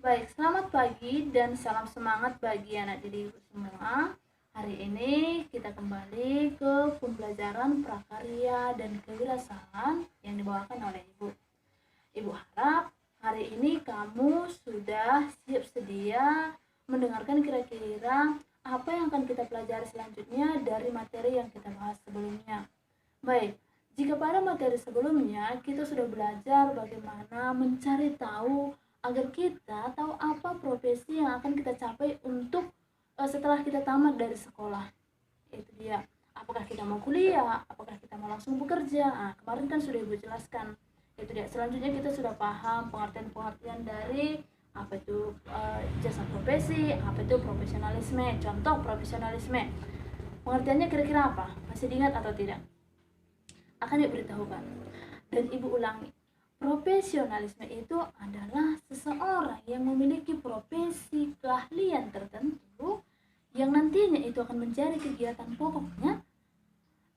Baik, selamat pagi dan salam semangat bagi anak didikku semua. Hari ini kita kembali ke pembelajaran prakarya dan kewirausahaan yang dibawakan oleh Ibu. Ibu harap hari ini kamu sudah siap sedia mendengarkan kira-kira apa yang akan kita pelajari selanjutnya dari materi yang kita bahas sebelumnya. Baik, jika pada materi sebelumnya kita sudah belajar bagaimana mencari tahu agar kita tahu apa profesi yang akan kita capai untuk setelah kita tamat dari sekolah. Itu dia. Apakah kita mau kuliah, apakah kita mau langsung bekerja. Nah, kemarin kan sudah Ibu jelaskan. Itu dia. Selanjutnya kita sudah paham pengertian-pengertian dari apa itu jasa profesi, apa itu profesionalisme. Contoh profesionalisme. Pengertiannya kira-kira apa? Masih diingat atau tidak? Akan diberitahukan dan Ibu ulangi. Profesionalisme itu adalah seseorang yang memiliki profesi keahlian tertentu yang nantinya itu akan menjadi kegiatan pokoknya,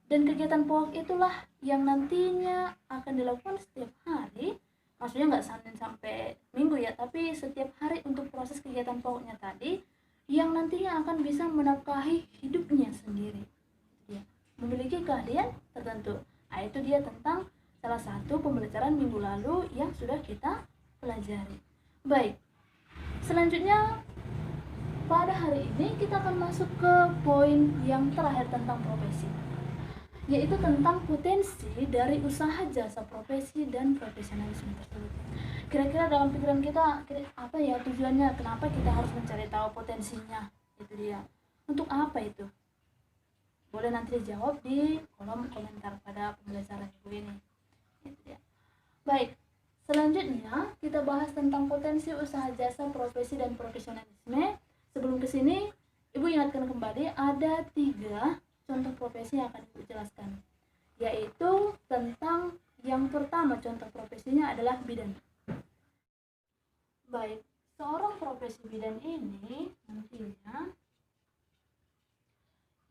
dan kegiatan pokok itulah yang nantinya akan dilakukan setiap hari. Maksudnya nggak Senin sampai Minggu ya, tapi setiap hari untuk proses kegiatan pokoknya tadi yang nantinya akan bisa menafkahi hidupnya sendiri. Ya, memiliki keahlian tertentu. Nah, itu dia tentang salah satu pembelajaran minggu lalu yang sudah kita pelajari. Baik, selanjutnya pada hari ini kita akan masuk ke poin yang terakhir tentang profesi, yaitu tentang potensi dari usaha jasa profesi dan profesionalisme tersebut. Kira-kira dalam pikiran kita apa ya tujuannya, kenapa kita harus mencari tahu potensinya? Itu dia. Untuk apa itu? Boleh nanti dijawab di kolom komentar pada pembelajaran Ibu ini. Gitu ya. Baik, selanjutnya kita bahas tentang potensi usaha jasa profesi dan profesionalisme. Sebelum ke sini, Ibu ingatkan kembali ada 3 contoh profesi yang akan Ibu jelaskan, yaitu tentang yang pertama contoh profesinya adalah bidan. Baik, seorang profesi bidan ini nantinya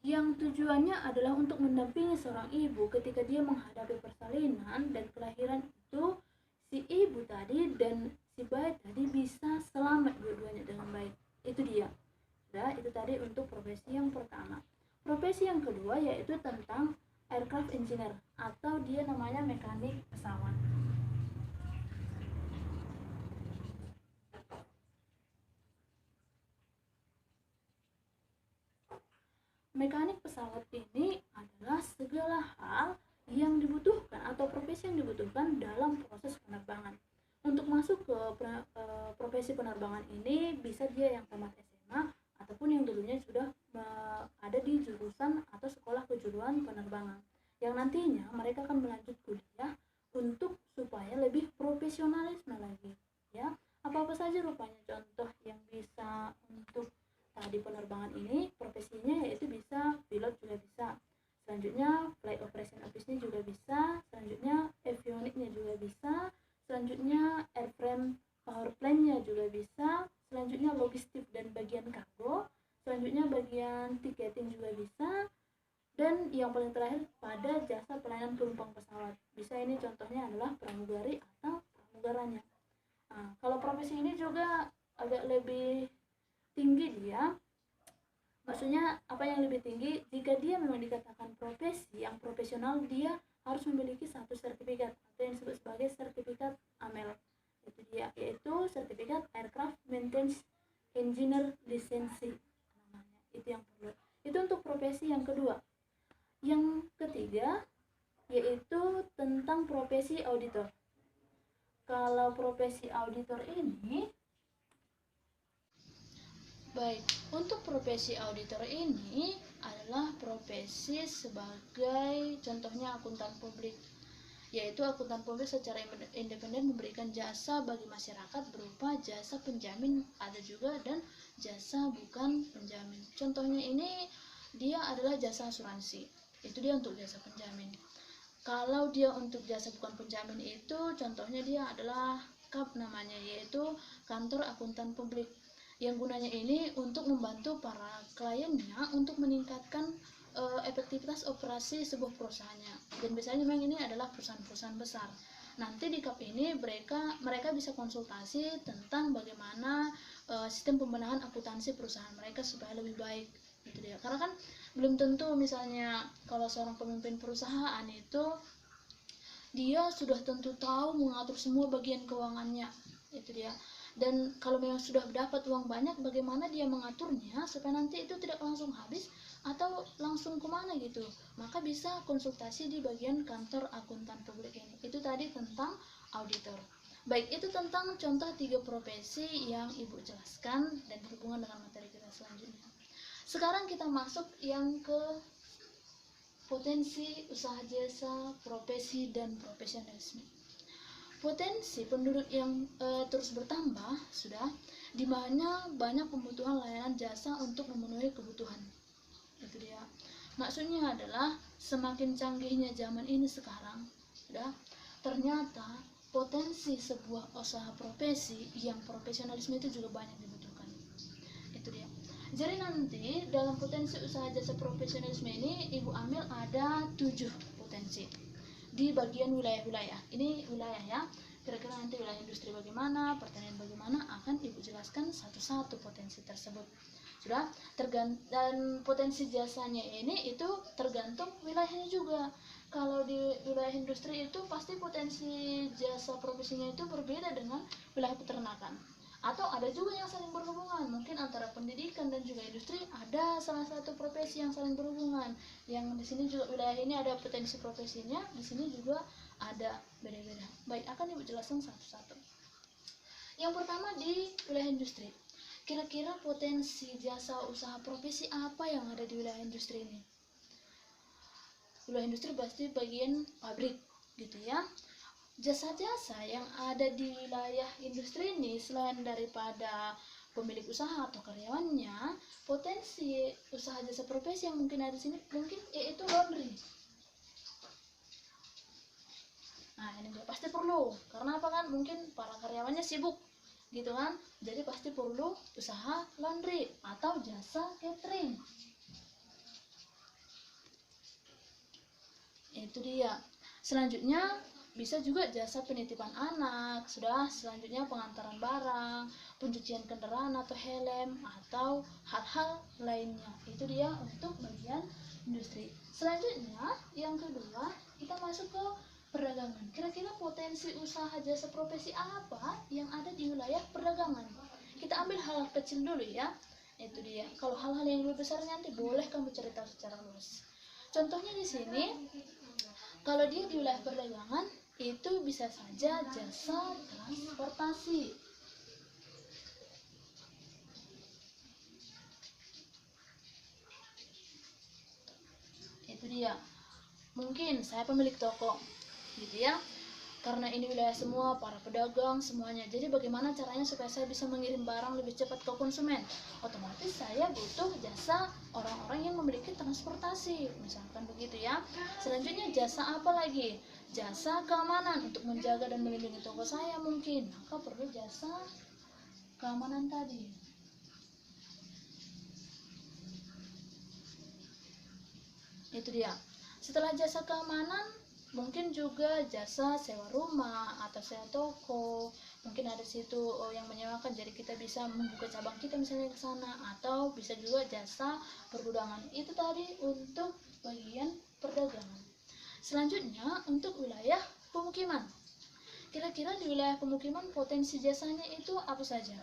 yang tujuannya adalah untuk mendampingi seorang ibu ketika dia menghadapi persalinan dan kelahiran itu, si ibu tadi dan si bayi tadi bisa selamat dua-duanya dengan baik. Itu dia. Sudah, itu tadi untuk profesi yang pertama. Profesi yang kedua yaitu tentang aircraft engineer atau dia namanya mekanik pesawat. Mekanik pesawat ini adalah segala hal yang dibutuhkan atau profesi yang dibutuhkan dalam proses penerbangan. Untuk masuk ke profesi penerbangan ini bisa dia yang tamat SMA ataupun yang dulunya sudah ada di jurusan atau sekolah kejuruan penerbangan, yang nantinya mereka akan melanjut kuliah untuk supaya lebih profesionalisme lagi. Ya, apa-apa saja rupanya contoh yang bisa untuk di penerbangan ini profesinya yaitu bisa pilot juga bisa, selanjutnya flight operation office-nya juga bisa, selanjutnya avioniknya juga bisa, selanjutnya airframe power plant-nya juga bisa, selanjutnya logistik dan bagian kargo, selanjutnya bagian tiketing juga bisa, dan yang paling terakhir pada jasa pelayanan penumpang pesawat. Bisa ini contohnya adalah pramugari atau pramugaranya. Nah, kalau profesi ini juga agak lebih tinggi dia, maksudnya apa yang lebih tinggi, jika dia memang dikatakan profesi yang profesional, dia harus memiliki satu sertifikat atau yang disebut sebagai sertifikat AMEL. Itu dia, yaitu sertifikat aircraft maintenance engineer lisensi namanya. Itu yang perlu. Itu untuk profesi yang kedua. Yang ketiga yaitu tentang profesi auditor. Kalau profesi auditor ini, baik, untuk profesi auditor ini adalah profesi sebagai contohnya akuntan publik, yaitu akuntan publik secara independen memberikan jasa bagi masyarakat berupa jasa penjamin ada juga dan jasa bukan penjamin. Contohnya ini dia adalah jasa asuransi. Itu dia untuk jasa penjamin. Kalau dia untuk jasa bukan penjamin itu contohnya dia adalah KAP namanya, yaitu kantor akuntan publik, yang gunanya ini untuk membantu para kliennya untuk meningkatkan efektivitas operasi sebuah perusahaannya. Dan biasanya memang ini adalah perusahaan-perusahaan besar. Nanti di KAP ini mereka bisa konsultasi tentang bagaimana sistem pembenahan akuntansi perusahaan mereka supaya lebih baik, gitu dia. Karena kan belum tentu misalnya kalau seorang pemimpin perusahaan itu dia sudah tentu tahu mengatur semua bagian keuangannya, itu dia. Dan kalau memang sudah dapat uang banyak, bagaimana dia mengaturnya supaya nanti itu tidak langsung habis atau langsung kemana gitu. Maka bisa konsultasi di bagian kantor akuntan publik ini. Itu tadi tentang auditor. Baik, itu tentang contoh 3 profesi yang Ibu jelaskan dan berhubungan dengan materi kita selanjutnya. Sekarang kita masuk yang ke potensi usaha jasa, profesi, dan profesionalisme. Potensi penduduk yang terus bertambah sudah, di mana banyak kebutuhan layanan jasa untuk memenuhi kebutuhan. Itu dia. Maksudnya adalah semakin canggihnya zaman ini sekarang, sudah, ternyata potensi sebuah usaha profesi yang profesionalisme itu juga banyak dibutuhkan. Itu dia. Jadi nanti dalam potensi usaha jasa profesionalisme ini Ibu ambil ada 7 potensi di bagian wilayah-wilayah. Ini wilayah ya. Kira-kira nanti wilayah industri bagaimana, pertanian bagaimana, akan Ibu jelaskan satu-satu potensi tersebut. Sudah, dan potensi jasanya ini itu tergantung wilayahnya juga. Kalau di wilayah industri itu pasti potensi jasa profesinya itu berbeda dengan wilayah peternakan. Atau ada juga yang saling berhubungan, mungkin antara pendidikan dan juga industri ada salah satu profesi yang saling berhubungan. Yang di sini juga wilayah ini ada potensi profesinya, di sini juga ada beda-beda. Baik, akan Ibu jelaskan satu-satu. Yang pertama di wilayah industri. Kira-kira potensi jasa usaha profesi apa yang ada di wilayah industri ini? Wilayah industri pasti bagian pabrik, gitu ya. Jasa-jasa yang ada di wilayah industri ini selain daripada pemilik usaha atau karyawannya, potensi usaha jasa profesi yang mungkin ada di sini mungkin yaitu laundry. Nah, ini dia pasti perlu. Karena apa kan? Mungkin para karyawannya sibuk, gitu kan? Jadi pasti perlu usaha laundry atau jasa catering. Itu dia. Selanjutnya bisa juga jasa penitipan anak, sudah. Selanjutnya pengantaran barang, pencucian kendaraan atau helm, atau hal-hal lainnya. Itu dia untuk bagian industri. Selanjutnya yang kedua, kita masuk ke perdagangan. Kira-kira potensi usaha jasa profesi apa yang ada di wilayah perdagangan? Kita ambil hal kecil dulu ya. Itu dia. Kalau hal-hal yang lebih besar nanti boleh kamu cerita secara luas. Contohnya di sini, kalau dia di wilayah perdagangan, itu bisa saja jasa transportasi. Itu dia. Mungkin saya pemilik toko, gitu ya. Karena ini wilayah semua, para pedagang semuanya. Jadi bagaimana caranya supaya saya bisa mengirim barang lebih cepat ke konsumen? Otomatis saya butuh jasa orang-orang yang memiliki transportasi, misalkan begitu ya. Selanjutnya jasa apa lagi? Jasa keamanan untuk menjaga dan melindungi toko saya mungkin. Maka perlu jasa keamanan tadi. Itu dia. Setelah jasa keamanan, mungkin juga jasa sewa rumah atau sewa toko. Mungkin ada situ yang menyewakan, jadi kita bisa membuka cabang kita misalnya ke sana, atau bisa juga jasa pergudangan. Itu tadi untuk bagian perdagangan. Selanjutnya untuk wilayah pemukiman. Kira-kira di wilayah pemukiman potensi jasanya itu apa saja?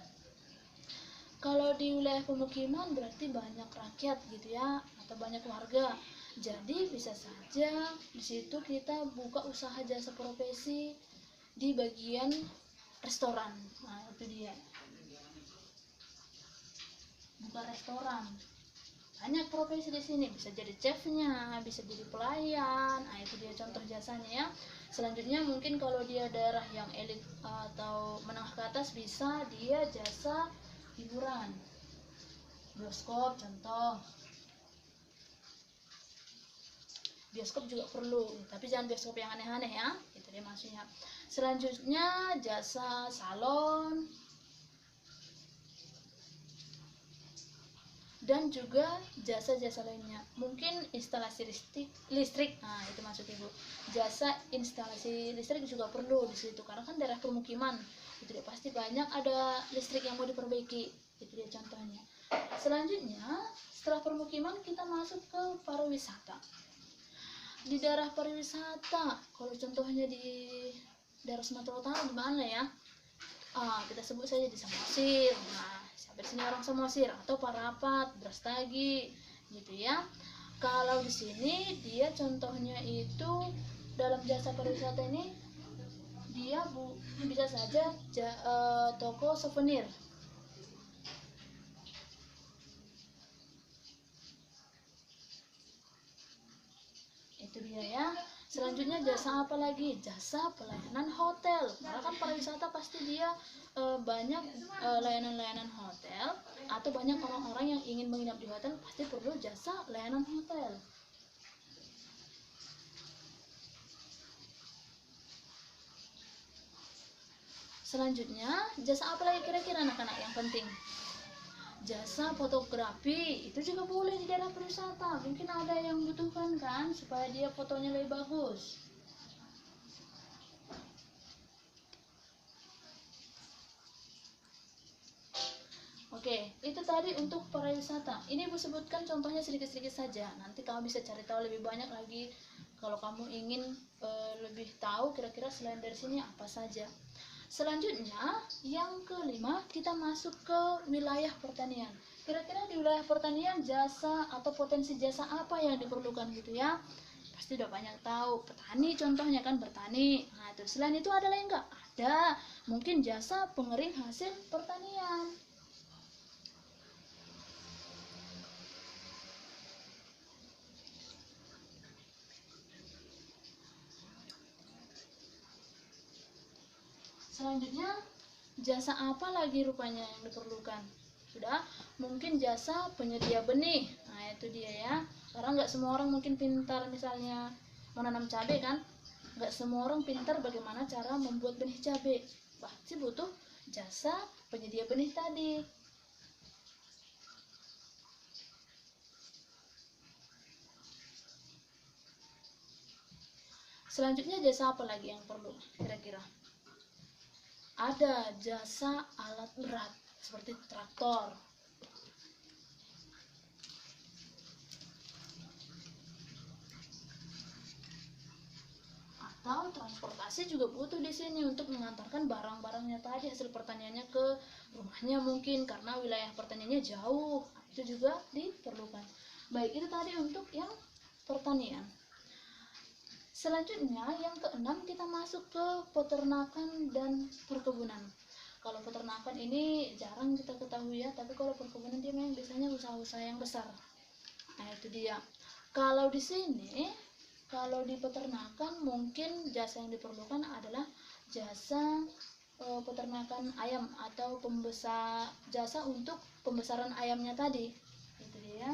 Kalau di wilayah pemukiman berarti banyak rakyat gitu ya, atau banyak warga. Jadi bisa saja di situ kita buka usaha jasa profesi di bagian restoran. Nah, itu dia. Buka restoran. Banyak profesi di sini, bisa jadi chefnya, bisa jadi pelayan. Nah, itu dia contoh jasanya ya. Selanjutnya mungkin kalau dia daerah yang elit atau menengah ke atas, bisa dia jasa hiburan. Bioskop contoh. Bioskop juga perlu, tapi jangan bioskop yang aneh-aneh ya. Itu dia maksudnya. Selanjutnya jasa salon dan juga jasa-jasa lainnya, mungkin instalasi listrik. Nah, itu maksud Ibu. Jasa instalasi listrik juga perlu di situ, karena kan daerah permukiman itu dia pasti banyak ada listrik yang mau diperbaiki. Itu dia contohnya. Selanjutnya, setelah permukiman kita masuk ke pariwisata. Di daerah pariwisata, kalau contohnya di daerah Sumatera Utara gimana ya? Kita sebut saja di Samosir. Nah, sampai sini orang Samosir atau Parapat, Brastagi, gitu ya. Kalau di sini dia contohnya itu dalam jasa pariwisata ini dia bisa saja toko souvenir. Itu dia ya. Selanjutnya jasa apa lagi? Jasa pelayanan hotel. Karena kan pariwisata pasti dia banyak layanan-layanan hotel, atau banyak orang-orang yang ingin menginap di hotel, pasti perlu jasa layanan hotel. Selanjutnya, jasa apa lagi kira-kira anak-anak yang penting? Jasa fotografi, itu juga boleh di daerah pariwisata. Mungkin ada yang butuhkan kan, supaya dia fotonya lebih bagus. Oke, itu tadi untuk pariwisata. Ini Ibu sebutkan contohnya sedikit-sedikit saja. Nanti kamu bisa cari tahu lebih banyak lagi kalau kamu ingin lebih tahu kira-kira selain dari sini apa saja. Selanjutnya, yang kelima, kita masuk ke wilayah pertanian. Kira-kira di wilayah pertanian jasa atau potensi jasa apa yang diperlukan gitu ya? Pasti udah banyak tahu. Petani contohnya kan bertani. Nah, itu selain itu ada lagi enggak? Ada. Mungkin jasa pengering hasil pertanian. Selanjutnya, jasa apa lagi rupanya yang diperlukan? Sudah, mungkin jasa penyedia benih. Nah, itu dia ya. Karena nggak semua orang mungkin pintar misalnya menanam cabai kan. Nggak semua orang pintar bagaimana cara membuat benih cabai. Pasti butuh jasa penyedia benih tadi. Selanjutnya jasa apa lagi yang perlu kira-kira? Ada jasa alat berat seperti traktor, atau transportasi juga butuh di sini untuk mengantarkan barang-barangnya tadi hasil pertaniannya ke rumahnya mungkin karena wilayah pertaniannya jauh. Itu juga diperlukan. Baik, itu tadi untuk yang pertanian. Selanjutnya yang keenam kita masuk ke peternakan dan perkebunan. Kalau peternakan ini jarang kita ketahui ya, tapi kalau perkebunan dia memang biasanya usaha-usaha yang besar. Nah, itu dia. Kalau di sini, kalau di peternakan mungkin jasa yang diperlukan adalah jasa peternakan ayam atau jasa untuk pembesaran ayamnya tadi. Itu dia.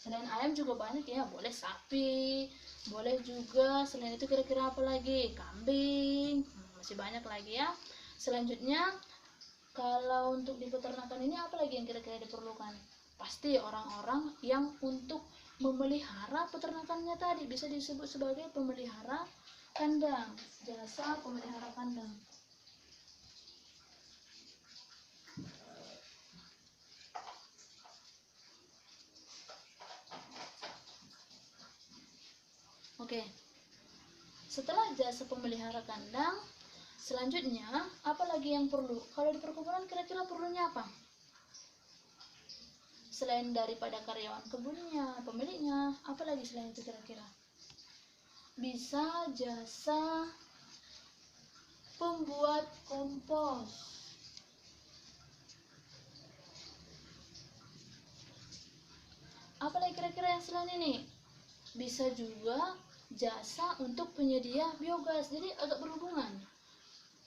Selain ayam juga banyak ya, boleh sapi, boleh juga selain itu kira-kira apa lagi? Kambing, masih banyak lagi ya. Selanjutnya, kalau untuk di peternakan ini apa lagi yang kira-kira diperlukan? Pasti orang-orang yang untuk memelihara peternakannya tadi, bisa disebut sebagai pemelihara kandang, jasa pemelihara kandang. Oke, setelah jasa pemelihara kandang, selanjutnya apa lagi yang perlu? Kalau di perkebunan kira-kira perlunya apa? Selain daripada karyawan kebunnya, pemiliknya, apa lagi selain itu kira-kira? Bisa jasa pembuat kompos. Apa lagi kira-kira yang selain ini? Bisa juga jasa untuk penyedia biogas. Jadi agak berhubungan.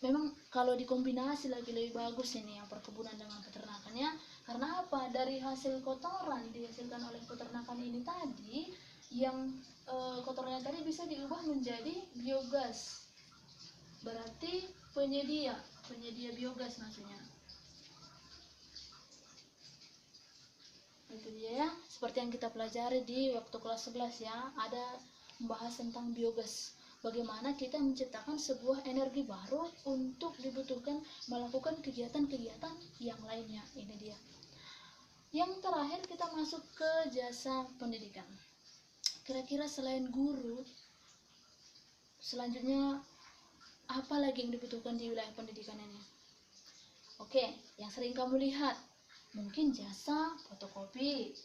Memang Kalau dikombinasi lagi lebih bagus ini yang perkebunan dengan peternakannya. Karena apa? Dari hasil kotoran dihasilkan oleh peternakan ini tadi, yang kotorannya tadi bisa diubah menjadi biogas. Berarti penyedia biogas maksudnya. Itu dia ya, seperti yang kita pelajari di waktu kelas 11 ya, ada membahas tentang biogas. Bagaimana kita menciptakan sebuah energi baru untuk dibutuhkan melakukan kegiatan-kegiatan yang lainnya. Ini dia. Yang terakhir kita masuk ke jasa pendidikan. Kira-kira selain guru, selanjutnya apa lagi yang dibutuhkan di wilayah pendidikan ini? Oke, yang sering kamu lihat, mungkin jasa fotokopi.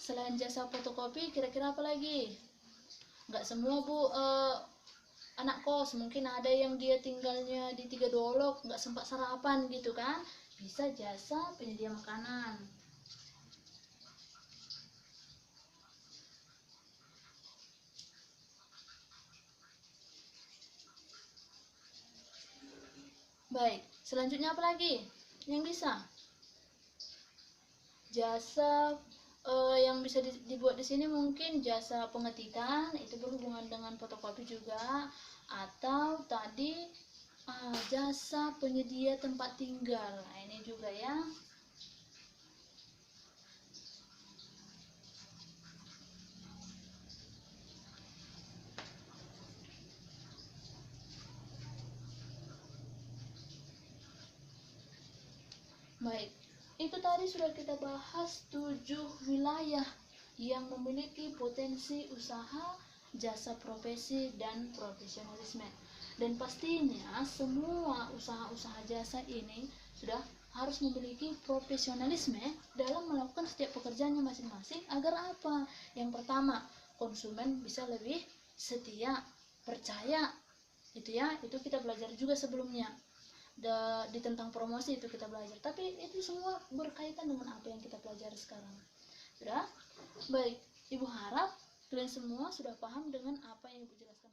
Selain jasa fotokopi, kira-kira apa lagi? Nggak semua bu anak kos, mungkin ada yang dia tinggalnya di 3 Dolok, nggak sempat sarapan gitu kan, bisa jasa penyedia makanan. Baik, selanjutnya apa lagi yang bisa? Jasa yang bisa dibuat di sini mungkin jasa pengetikan, itu berhubungan dengan fotokopi juga, atau tadi jasa penyedia tempat tinggal. Nah, ini juga ya. Baik, itu tadi sudah kita bahas 7 wilayah yang memiliki potensi usaha, jasa profesi, dan profesionalisme. Dan pastinya semua usaha-usaha jasa ini sudah harus memiliki profesionalisme dalam melakukan setiap pekerjaannya masing-masing agar apa? Yang pertama, konsumen bisa lebih setia, percaya. Itu ya, itu kita belajar juga sebelumnya. Di tentang promosi itu kita belajar, tapi itu semua berkaitan dengan apa yang kita pelajari sekarang. Sudah? Baik, Ibu harap kalian semua sudah paham dengan apa yang Ibu jelaskan.